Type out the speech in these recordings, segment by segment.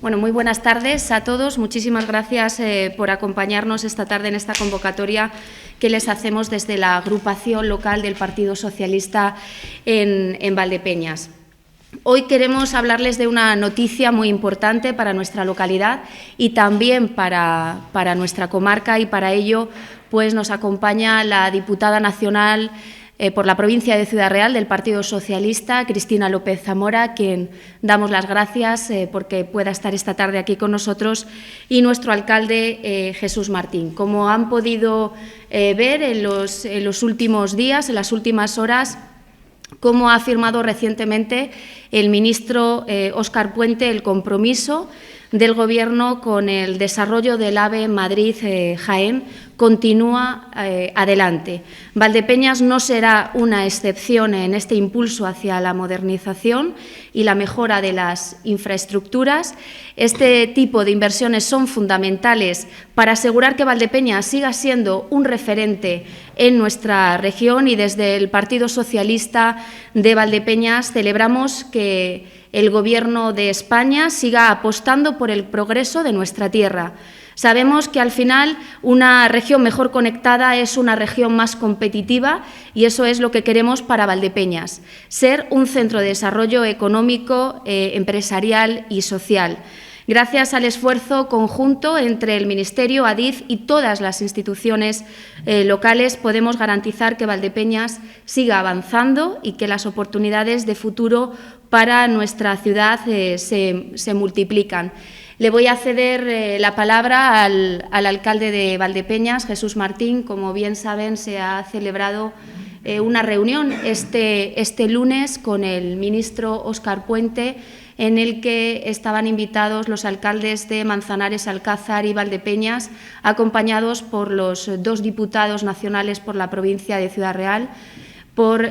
Bueno, muy buenas tardes a todos. Muchísimas gracias por acompañarnos esta tarde en esta convocatoria que les hacemos desde la agrupación local del Partido Socialista en Valdepeñas. Hoy queremos hablarles de una noticia muy importante para nuestra localidad y también para nuestra comarca, y para ello pues, nos acompaña la diputada nacional por la provincia de Ciudad Real del Partido Socialista, Cristina López Zamora, a quien damos las gracias porque pueda estar esta tarde aquí con nosotros, y nuestro alcalde Jesús Martín. Como han podido ver en los últimos días, en las últimas horas, como ha afirmado recientemente el ministro Óscar Puente, el compromiso del Gobierno con el desarrollo del AVE Madrid-Jaén continúa adelante. Valdepeñas no será una excepción en este impulso hacia la modernización y la mejora de las infraestructuras. Este tipo de inversiones son fundamentales para asegurar que Valdepeñas siga siendo un referente en nuestra región, y desde el Partido Socialista de Valdepeñas celebramos que el Gobierno de España siga apostando por el progreso de nuestra tierra. Sabemos que al final una región mejor conectada es una región más competitiva, y eso es lo que queremos para Valdepeñas, ser un centro de desarrollo económico, empresarial y social. Gracias al esfuerzo conjunto entre el Ministerio, Adif y todas las instituciones locales, podemos garantizar que Valdepeñas siga avanzando y que las oportunidades de futuro para nuestra ciudad se multiplican. Le voy a ceder la palabra al alcalde de Valdepeñas, Jesús Martín. Como bien saben, se ha celebrado una reunión este lunes con el ministro Óscar Puente, en el que estaban invitados los alcaldes de Manzanares, Alcázar y Valdepeñas, acompañados por los dos diputados nacionales por la provincia de Ciudad Real, por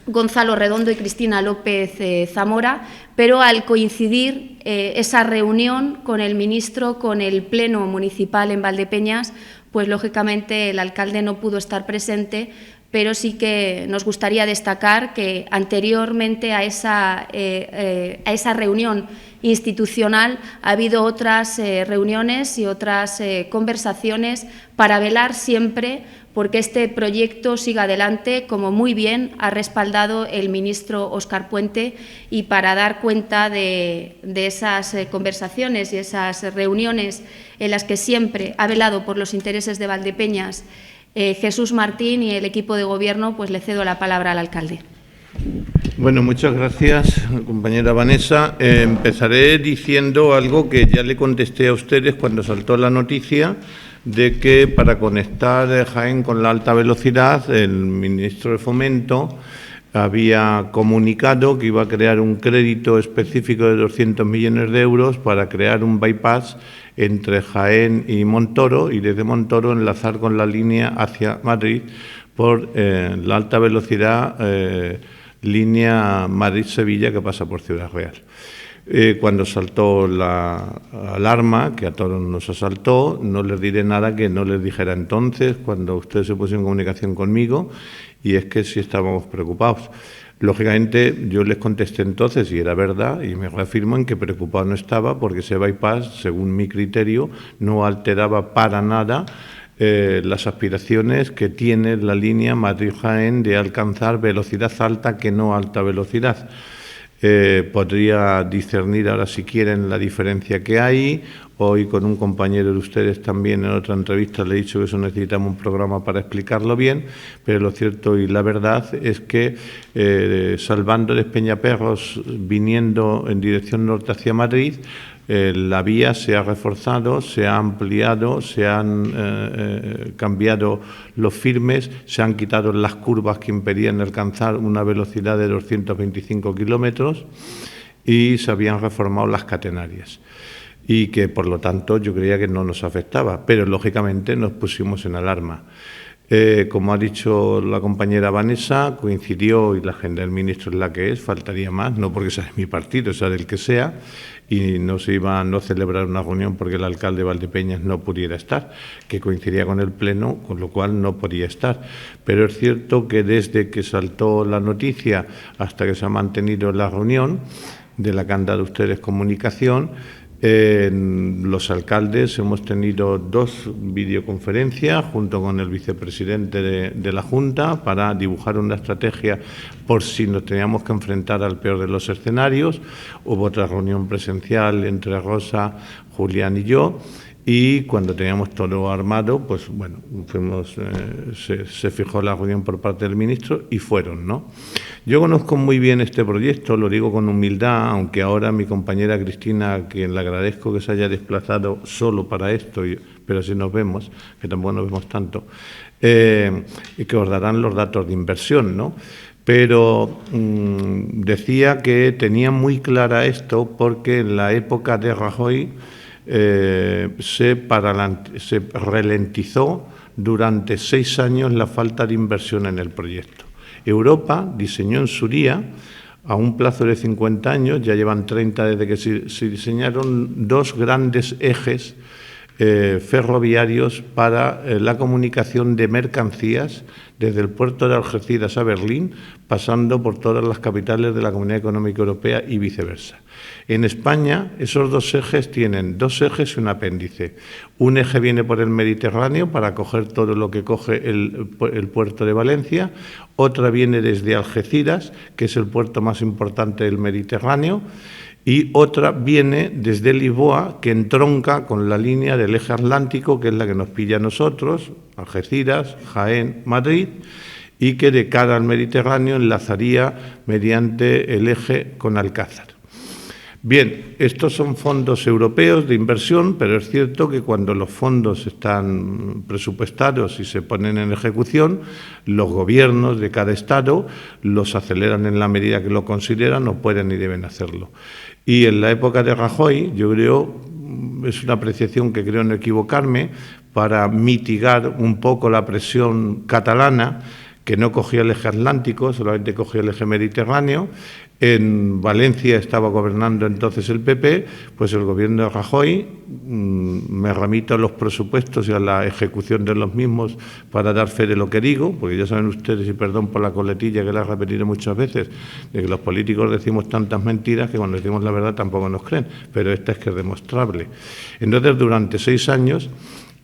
Gonzalo Redondo y Cristina López Zamora, pero al coincidir esa reunión con el ministro, con el Pleno Municipal en Valdepeñas, pues lógicamente el alcalde no pudo estar presente, pero sí que nos gustaría destacar que anteriormente a esa reunión institucional ha habido otras reuniones y otras conversaciones para velar siempre porque este proyecto siga adelante, como muy bien ha respaldado el ministro Óscar Puente, y para dar cuenta de esas conversaciones y esas reuniones en las que siempre ha velado por los intereses de Valdepeñas Jesús Martín y el equipo de Gobierno, pues le cedo la palabra al alcalde. Bueno, muchas gracias, compañera Vanessa. Empezaré diciendo algo que ya le contesté a ustedes cuando saltó la noticia de que para conectar Jaén con la alta velocidad, el ministro de Fomento había comunicado que iba a crear un crédito específico de 200 millones de euros para crear un bypass entre Jaén y Montoro, y desde Montoro enlazar con la línea hacia Madrid por la alta velocidad línea Madrid-Sevilla que pasa por Ciudad Real. Cuando saltó la alarma, que a todos nos asaltó, no les diré nada que no les dijera entonces, cuando ustedes se pusieron en comunicación conmigo, y es que sí estábamos preocupados. Lógicamente, yo les contesté entonces, y era verdad, y me reafirmo en que preocupado no estaba, porque ese bypass, según mi criterio, no alteraba para nada las aspiraciones que tiene la línea Madrid-Jaén de alcanzar velocidad alta que no alta velocidad. Podría discernir ahora, si quieren, la diferencia que hay. Hoy con un compañero de ustedes también en otra entrevista le he dicho que eso necesitamos un programa para explicarlo bien, pero lo cierto y la verdad es que salvando de Peñaperros, viniendo en dirección norte hacia Madrid, la vía se ha reforzado, se ha ampliado, se han cambiado los firmes, se han quitado las curvas que impedían alcanzar una velocidad de 225 kilómetros y se habían reformado las catenarias. Y que, por lo tanto, yo creía que no nos afectaba, pero, lógicamente, nos pusimos en alarma. Como ha dicho la compañera Vanessa, coincidió, y la agenda del ministro es la que es, faltaría más, no porque sea de mi partido, sea del que sea, y no se iba a no celebrar una reunión porque el alcalde de Valdepeñas no pudiera estar, que coincidía con el Pleno, con lo cual no podía estar. Pero es cierto que desde que saltó la noticia hasta que se ha mantenido la reunión, de la que han dado ustedes comunicación. Los alcaldes hemos tenido 2 videoconferencias junto con el vicepresidente de la Junta para dibujar una estrategia por si nos teníamos que enfrentar al peor de los escenarios. Hubo otra reunión presencial entre Rosa, Julián y yo. Y cuando teníamos todo armado, pues bueno, se fijó la reunión por parte del ministro y fueron, ¿no? Yo conozco muy bien este proyecto, lo digo con humildad, aunque ahora mi compañera Cristina, a quien le agradezco que se haya desplazado solo para esto, pero así nos vemos, que tampoco nos vemos tanto, y que os darán los datos de inversión, ¿no? Pero decía que tenía muy clara esto porque en la época de Rajoy se ralentizó durante 6 años la falta de inversión en el proyecto. Europa diseñó en su día, a un plazo de 50 años, ya llevan 30 desde que se diseñaron, 2 grandes ejes ferroviarios para la comunicación de mercancías desde el puerto de Algeciras a Berlín, pasando por todas las capitales de la Comunidad Económica Europea y viceversa. En España, esos 2 ejes tienen 2 ejes y un apéndice. Un eje viene por el Mediterráneo para coger todo lo que coge el puerto de Valencia, otra viene desde Algeciras, que es el puerto más importante del Mediterráneo, y otra viene desde Lisboa, que entronca con la línea del eje atlántico, que es la que nos pilla a nosotros, Algeciras, Jaén, Madrid, y que de cara al Mediterráneo enlazaría mediante el eje con Alcázar. Bien, estos son fondos europeos de inversión, pero es cierto que cuando los fondos están presupuestados y se ponen en ejecución, los gobiernos de cada estado los aceleran en la medida que lo consideran o pueden y deben hacerlo. Y en la época de Rajoy, yo creo, es una apreciación que creo no equivocarme, para mitigar un poco la presión catalana, que no cogía el eje atlántico, solamente cogía el eje mediterráneo. En Valencia estaba gobernando entonces el PP, pues el gobierno de Rajoy, me remito a los presupuestos y a la ejecución de los mismos para dar fe de lo que digo, porque ya saben ustedes, y perdón por la coletilla que la he repetido muchas veces, de que los políticos decimos tantas mentiras que cuando decimos la verdad tampoco nos creen, pero esta es que es demostrable. Entonces, durante 6 años,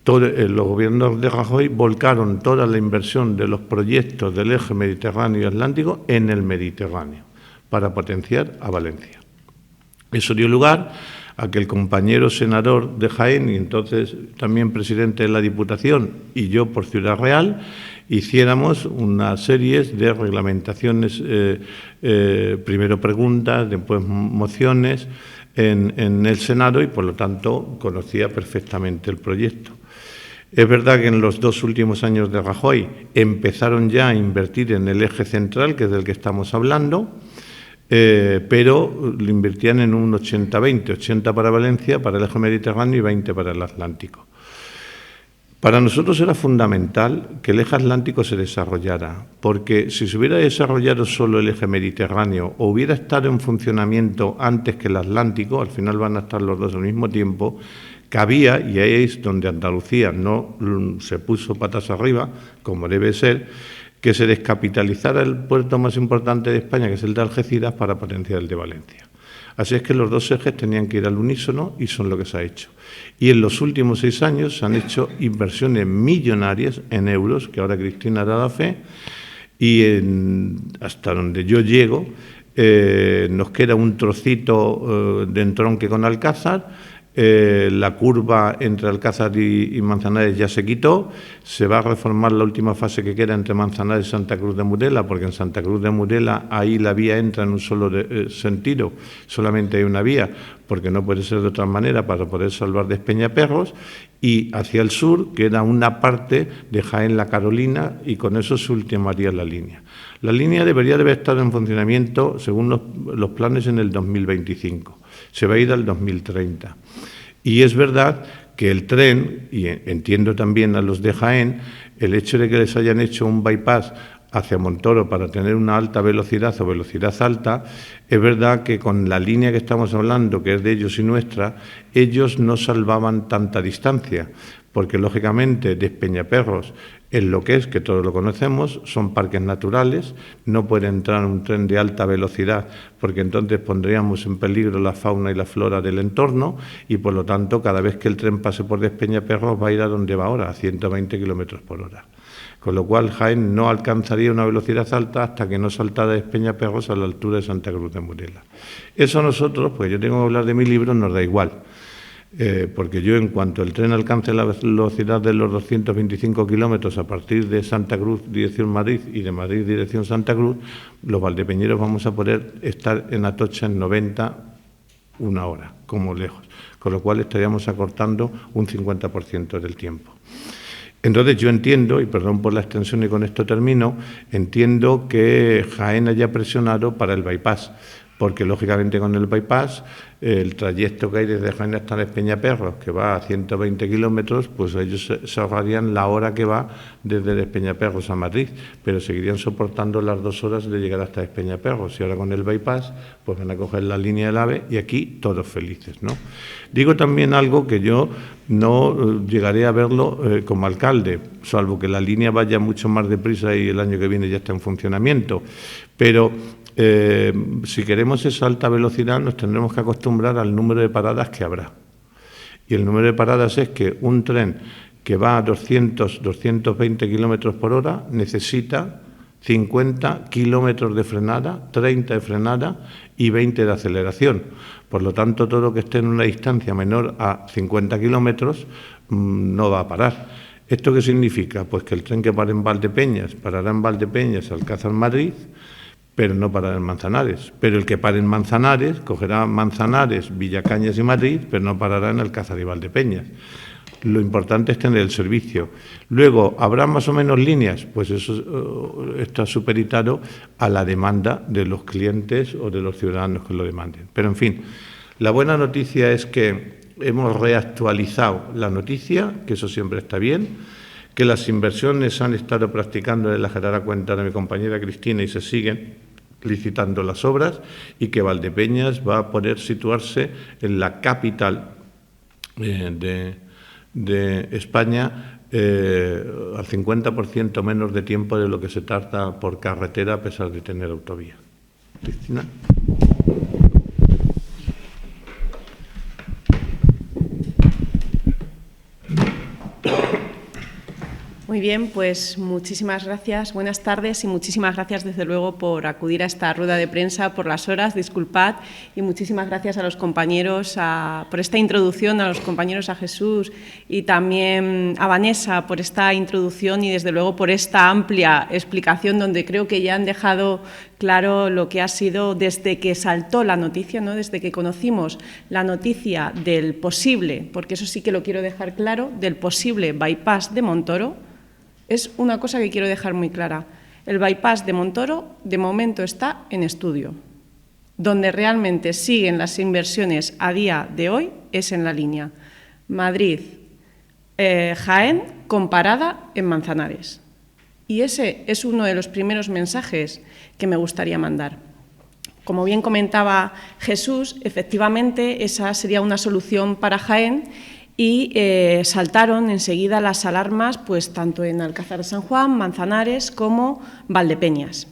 los gobiernos de Rajoy volcaron toda la inversión de los proyectos del eje Mediterráneo y Atlántico en el Mediterráneo, para potenciar a Valencia. Eso dio lugar a que el compañero senador de Jaén, y entonces también presidente de la Diputación, y yo por Ciudad Real, hiciéramos una serie de reglamentaciones, primero preguntas, después mociones en el Senado, y por lo tanto conocía perfectamente el proyecto. Es verdad que en los 2 últimos años de Rajoy empezaron ya a invertir en el eje central, que es del que estamos hablando, pero lo invertían en un 80-20, 80 para Valencia, para el eje mediterráneo y 20 para el Atlántico. Para nosotros era fundamental que el eje atlántico se desarrollara, porque si se hubiera desarrollado solo el eje mediterráneo o hubiera estado en funcionamiento antes que el Atlántico, al final van a estar los 2 al mismo tiempo, cabía, y ahí es donde Andalucía no se puso patas arriba, como debe ser, que se descapitalizara el puerto más importante de España, que es el de Algeciras, para potenciar el de Valencia. Así es que los 2 ejes tenían que ir al unísono y son lo que se ha hecho. Y en los últimos 6 años se han hecho inversiones millonarias en euros, que ahora Cristina da fe, y hasta donde yo llego nos queda un trocito de entronque con Alcázar. La curva entre Alcázar y Manzanares ya se quitó, se va a reformar la última fase que queda entre Manzanares y Santa Cruz de Mudela, porque en Santa Cruz de Mudela ahí la vía entra en un solo sentido, solamente hay una vía, porque no puede ser de otra manera para poder salvar de Peñaperros, y hacia el sur queda una parte de Jaén La Carolina, y con eso se ultimaría la línea. La línea debería de haber estado en funcionamiento, según los planes, en el 2025. Se va a ir al 2030. Y es verdad que el tren, y entiendo también a los de Jaén, el hecho de que les hayan hecho un bypass hacia Montoro para tener una alta velocidad o velocidad alta, es verdad que con la línea que estamos hablando, que es de ellos y nuestra, ellos no salvaban tanta distancia, porque lógicamente Despeñaperros es lo que es, que todos lo conocemos, son parques naturales, no puede entrar un tren de alta velocidad porque entonces pondríamos en peligro la fauna y la flora del entorno y por lo tanto cada vez que el tren pase por Despeñaperros va a ir a donde va ahora, a 120 kilómetros por hora. Con lo cual Jaén no alcanzaría una velocidad alta hasta que no saltara de Despeñaperros a la altura de Santa Cruz de Morela. Eso a nosotros, pues yo tengo que hablar de mi libro, nos da igual. Porque yo, en cuanto el tren alcance la velocidad de los 225 kilómetros a partir de Santa Cruz, dirección Madrid, y de Madrid, dirección Santa Cruz, los valdepeñeros vamos a poder estar en Atocha en 90, una hora, como lejos, con lo cual estaríamos acortando un 50% del tiempo. Entonces yo entiendo, y perdón por la extensión y con esto termino, entiendo que Jaén haya presionado para el bypass, porque lógicamente con el bypass el trayecto que hay desde Jaén hasta Despeñaperros, que va a 120 kilómetros, pues ellos se ahorrarían la hora que va desde Despeñaperros a Madrid, pero seguirían soportando las 2 horas de llegar hasta Despeñaperros. Y ahora con el bypass, pues van a coger la línea del AVE y aquí todos felices, ¿no? Digo también algo que yo no llegaré a verlo como alcalde, salvo que la línea vaya mucho más deprisa y el año que viene ya está en funcionamiento, pero si queremos esa alta velocidad nos tendremos que acostumbrar al número de paradas que habrá. Y el número de paradas es que un tren que va a 200, 220 kilómetros por hora necesita 50 kilómetros de frenada, 30 de frenada y 20 de aceleración. Por lo tanto, todo lo que esté en una distancia menor a 50 kilómetros no va a parar. ¿Esto qué significa? Pues que el tren que pare en Valdepeñas parará en Valdepeñas, Alcázar, Madrid, pero no parará en Manzanares. Pero el que pare en Manzanares, cogerá Manzanares, Villacañas y Madrid, pero no parará en Alcázar y Valdepeñas. Lo importante es tener el servicio. Luego, ¿habrá más o menos líneas? Pues eso está supeditado a la demanda de los clientes o de los ciudadanos que lo demanden. Pero, en fin, la buena noticia es que hemos reactualizado la noticia, que eso siempre está bien, que las inversiones han estado practicando, les dará cuenta de mi compañera Cristina, y se siguen licitando las obras, y que Valdepeñas va a poder situarse en la capital de España al 50% menos de tiempo de lo que se tarda por carretera a pesar de tener autovía. Cristina. Muy bien, pues muchísimas gracias, buenas tardes y muchísimas gracias desde luego por acudir a esta rueda de prensa, por las horas, disculpad, y muchísimas gracias a los compañeros por esta introducción, a los compañeros, a Jesús y también a Vanessa por esta introducción y desde luego por esta amplia explicación donde creo que ya han dejado claro lo que ha sido desde que saltó la noticia, ¿no? Desde que conocimos la noticia del posible, porque eso sí que lo quiero dejar claro, del posible bypass de Montoro. Es una cosa que quiero dejar muy clara. El bypass de Montoro de momento está en estudio. Donde realmente siguen las inversiones a día de hoy es en la línea Madrid-Jaén comparada en Manzanares. Y ese es uno de los primeros mensajes que me gustaría mandar. Como bien comentaba Jesús, efectivamente esa sería una solución para Jaén y saltaron enseguida las alarmas pues tanto en Alcázar de San Juan, Manzanares como Valdepeñas.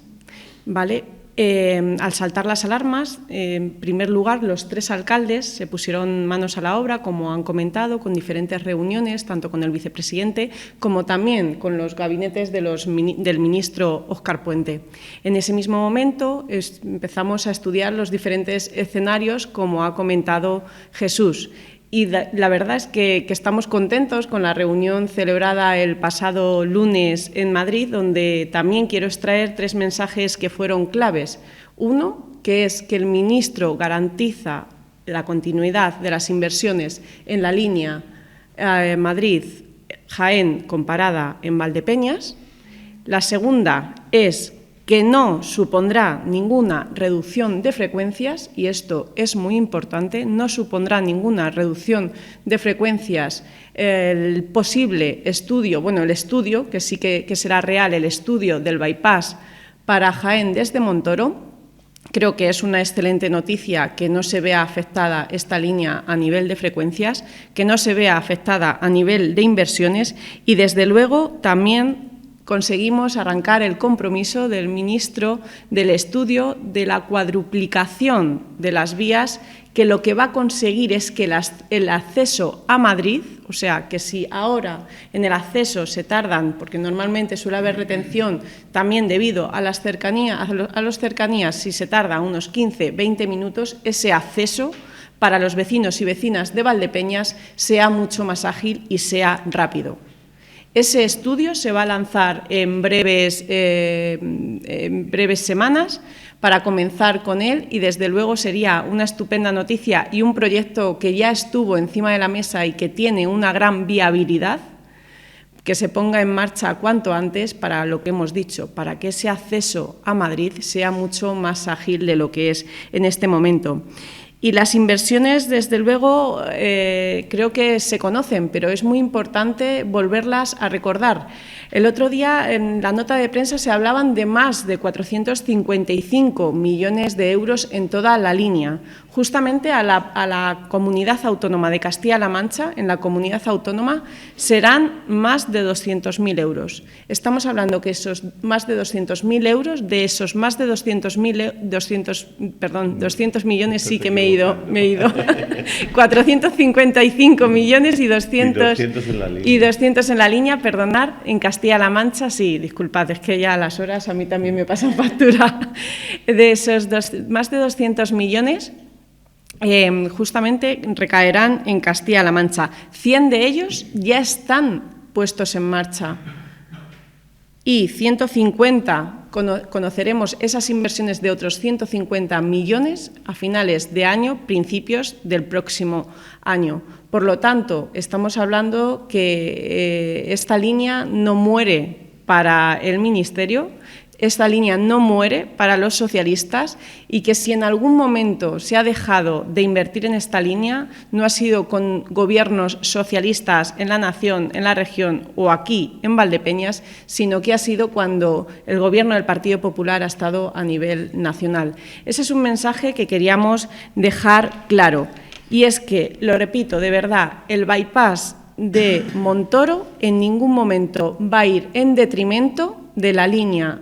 ¿Vale? Al saltar las alarmas, en primer lugar, los 3 alcaldes se pusieron manos a la obra, como han comentado, con diferentes reuniones, tanto con el vicepresidente como también con los gabinetes del ministro Óscar Puente. En ese mismo momento empezamos a estudiar los diferentes escenarios, como ha comentado Jesús. Y la verdad es que estamos contentos con la reunión celebrada el pasado lunes en Madrid, donde también quiero extraer 3 mensajes que fueron claves. Uno, que es que el ministro garantiza la continuidad de las inversiones en la línea Madrid-Jaén comparada en Valdepeñas. La segunda es que no supondrá ninguna reducción de frecuencias, y esto es muy importante, no supondrá ninguna reducción de frecuencias el posible estudio, bueno, el estudio, que sí que será real, el estudio del bypass para Jaén desde Montoro, Creo que es una excelente noticia que no se vea afectada esta línea a nivel de frecuencias, que no se vea afectada a nivel de inversiones y, desde luego, también conseguimos arrancar el compromiso del ministro del estudio de la cuadruplicación de las vías, que lo que va a conseguir es que el acceso a Madrid, o sea, que si ahora en el acceso se tardan, porque normalmente suele haber retención también debido a las cercanías, si se tarda unos 15, 20 minutos, ese acceso para los vecinos y vecinas de Valdepeñas sea mucho más ágil y sea rápido. Ese estudio se va a lanzar en breves semanas para comenzar con él y, desde luego, sería una estupenda noticia y un proyecto que ya estuvo encima de la mesa y que tiene una gran viabilidad, que se ponga en marcha cuanto antes para lo que hemos dicho, para que ese acceso a Madrid sea mucho más ágil de lo que es en este momento. Y las inversiones, desde luego, creo que se conocen, pero es muy importante volverlas a recordar. El otro día, en la nota de prensa, se hablaban de más de 455 millones de euros en toda la línea. Justamente a la Comunidad Autónoma de Castilla-La Mancha, en la Comunidad Autónoma, serán más de 200.000 euros. Estamos hablando que esos más de 200.000 euros, de esos más de 200 millones, sí que me he ido, 455 millones y 200 en la línea, perdonad, en Castilla-La Mancha, sí, disculpad, es que ya a las horas a mí también me pasan factura. De esos más de 200 millones, justamente recaerán en Castilla-La Mancha. 100 de ellos ya están puestos en marcha y 150, conoceremos esas inversiones de otros 150 millones a finales de año, principios del próximo año. Por lo tanto, estamos hablando que esta línea no muere para el Ministerio, esta línea no muere para los socialistas y que si en algún momento se ha dejado de invertir en esta línea, no ha sido con gobiernos socialistas en la nación, en la región o aquí en Valdepeñas, sino que ha sido cuando el gobierno del Partido Popular ha estado a nivel nacional. Ese es un mensaje que queríamos dejar claro y es que, lo repito, de verdad, el bypass de Montoro en ningún momento va a ir en detrimento de la línea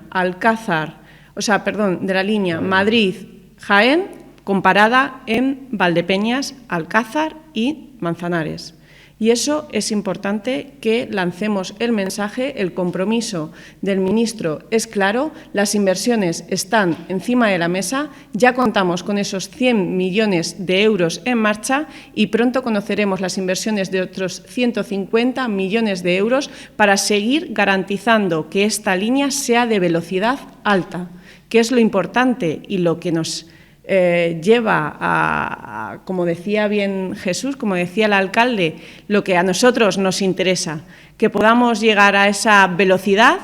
de la línea Madrid-Jaén, comparada en Valdepeñas, Alcázar y Manzanares. Y eso es importante que lancemos el mensaje, el compromiso del ministro es claro, las inversiones están encima de la mesa, ya contamos con esos 100 millones de euros en marcha y pronto conoceremos las inversiones de otros 150 millones de euros para seguir garantizando que esta línea sea de velocidad alta, que es lo importante y lo que nos lleva a, como decía bien Jesús, como decía el alcalde, lo que a nosotros nos interesa, que podamos llegar a esa velocidad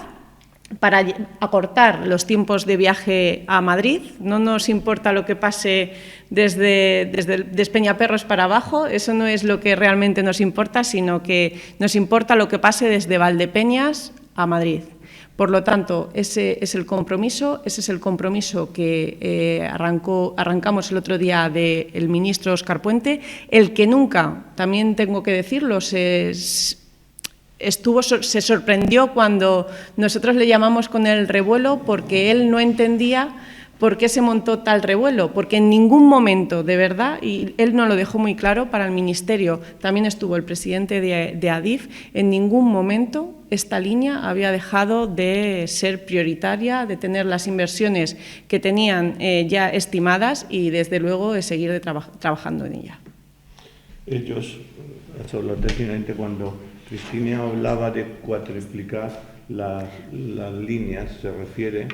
para acortar los tiempos de viaje a Madrid. No nos importa lo que pase desde Despeñaperros para abajo, eso no es lo que realmente nos importa, sino que nos importa lo que pase desde Valdepeñas a Madrid. Por lo tanto, ese es el compromiso que arrancamos el otro día del ministro Óscar Puente, el que nunca, también tengo que decirlo, se sorprendió cuando nosotros le llamamos con el revuelo porque él no entendía por qué se montó tal revuelo, porque en ningún momento, de verdad, y él nos lo dejó muy claro para el Ministerio, también estuvo el presidente de Adif, en ningún momento esta línea había dejado de ser prioritaria, de tener las inversiones que tenían ya estimadas y, desde luego, de seguir trabajando en ella. Ellos, solo técnicamente, cuando Cristina hablaba de cuatriplicar las líneas, se refiere...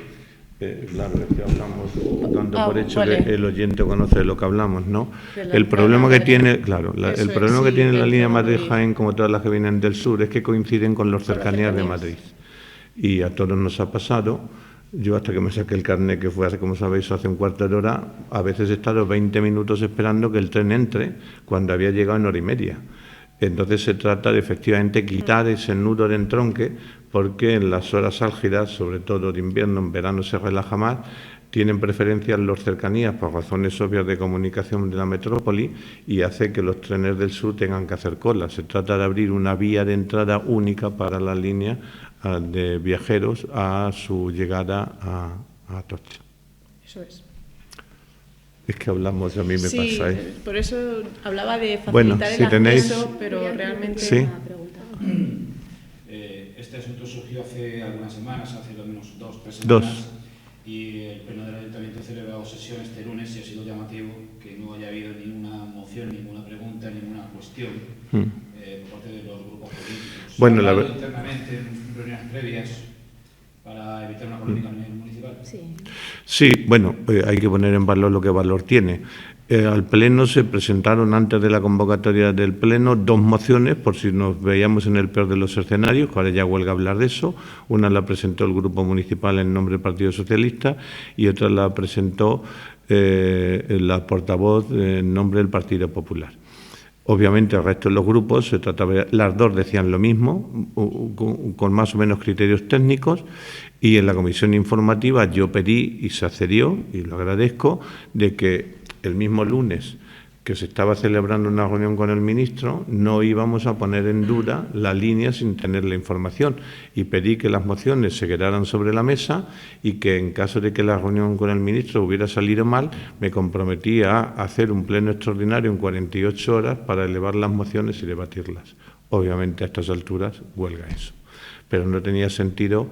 claro, es que hablamos dando por hecho vale. Que el oyente conoce de lo que hablamos, ¿no? El problema que tiene, claro, el problema que tiene la línea Madrid-Jaén, como todas las que vienen del sur, es que coinciden con las cercanías de Madrid. Y a todos nos ha pasado. Yo, hasta que me saqué el carnet, que fue hace, como sabéis, hace un cuarto de hora, a veces he estado 20 minutos esperando que el tren entre, cuando había llegado en hora y media. Entonces se trata de efectivamente quitar ese nudo de entronque, porque en las horas álgidas, sobre todo de invierno, en verano se relaja más, tienen preferencia en las cercanías por razones obvias de comunicación de la metrópoli y hace que los trenes del sur tengan que hacer cola. Se trata de abrir una vía de entrada única para la línea de viajeros a su llegada a Atocha. Eso es. Es que hablamos, a mí me Sí, pasa. por eso hablaba de facilitar Bueno, el si tenéis... acceso, pero realmente... Sí. Este asunto surgió hace algunas semanas, hace lo menos 2 o 3 semanas, y el Pleno del Ayuntamiento ha celebrado sesión este lunes y ha sido llamativo que no haya habido ninguna moción, ninguna pregunta, ninguna cuestión por parte de los grupos políticos. Bueno, ¿Se ha hablado internamente en reuniones previas para evitar una polémica municipal? Sí, bueno, hay que poner en valor lo que valor tiene. Al Pleno se presentaron antes de la convocatoria del Pleno 2 mociones, por si nos veíamos en el peor de los escenarios, que ahora ya huelga hablar de eso. Una la presentó el Grupo Municipal en nombre del Partido Socialista y otra la presentó la portavoz en nombre del Partido Popular. Obviamente el resto de los grupos, se trataba, las dos decían lo mismo, con más o menos criterios técnicos, y en la comisión informativa yo pedí y se accedió, y lo agradezco, de que el mismo lunes que se estaba celebrando una reunión con el ministro, no íbamos a poner en duda la línea sin tener la información. Y pedí que las mociones se quedaran sobre la mesa y que en caso de que la reunión con el ministro hubiera salido mal, me comprometí a hacer un pleno extraordinario en 48 horas para elevar las mociones y debatirlas. Obviamente a estas alturas huelga eso. Pero no tenía sentido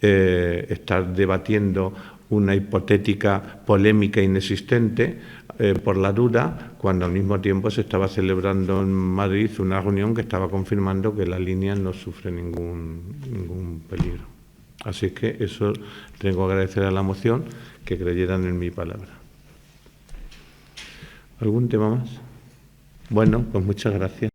estar debatiendo una hipotética polémica inexistente por la duda, cuando al mismo tiempo se estaba celebrando en Madrid una reunión que estaba confirmando que la línea no sufre ningún peligro. Así que eso tengo que agradecer a la moción que creyeran en mi palabra. ¿Algún tema más? Bueno, pues muchas gracias.